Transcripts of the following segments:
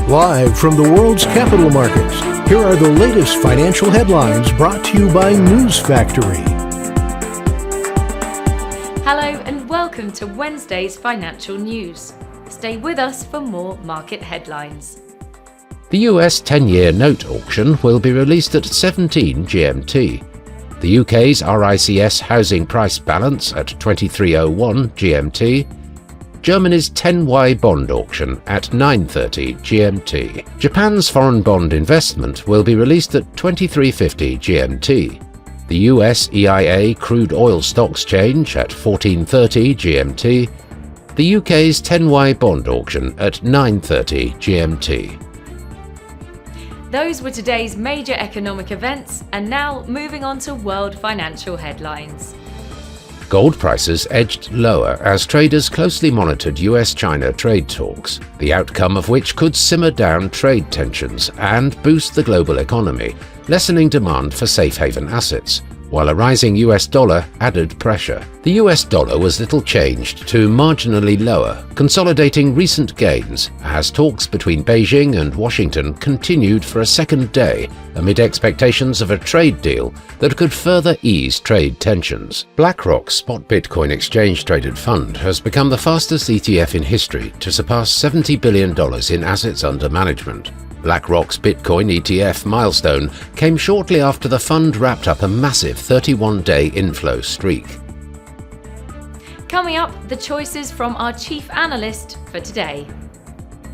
Live from the world's capital markets, here are the latest financial headlines brought to you by News Factory. Hello and welcome to Wednesday's financial news. Stay with us for more market headlines. The US 10-year note auction will be released at 17 GMT. The UK's RICS housing price balance at 23:01 GMT. Germany's 10Y bond auction at 9:30 GMT. Japan's foreign bond investment will be released at 23:50 GMT. The US EIA crude oil stocks change at 14:30 GMT. The UK's 10Y bond auction at 9:30 GMT. Those were today's major economic events, and now moving on to world financial headlines. Gold prices edged lower as traders closely monitored US-China trade talks, the outcome of which could simmer down trade tensions and boost the global economy, lessening demand for safe haven assets, while a rising US dollar added pressure. The US dollar was little changed to marginally lower, consolidating recent gains as talks between Beijing and Washington continued for a second day amid expectations of a trade deal that could further ease trade tensions. BlackRock's spot Bitcoin exchange-traded fund has become the fastest ETF in history to surpass $70 billion in assets under management. BlackRock's Bitcoin ETF milestone came shortly after the fund wrapped up a massive 31-day inflow streak. Coming up, the choices from our chief analyst for today.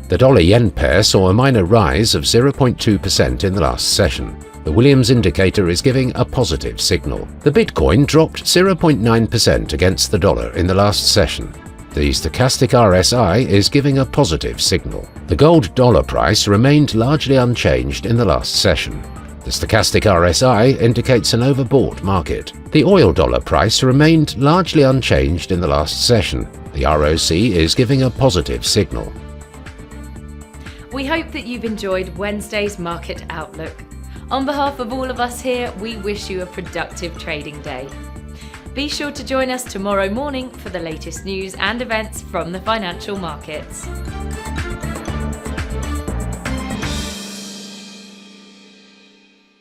The dollar-yen pair saw a minor rise of 0.2% in the last session. The Williams indicator is giving a positive signal. The Bitcoin dropped 0.9% against the dollar in the last session. The stochastic RSI is giving a positive signal. The gold dollar price remained largely unchanged in the last session. The stochastic RSI indicates an overbought market. The oil dollar price remained largely unchanged in the last session. The ROC is giving a positive signal. We hope that you've enjoyed Wednesday's market outlook. On behalf of all of us here, we wish you a productive trading day. Be sure to join us tomorrow morning for the latest news and events from the financial markets.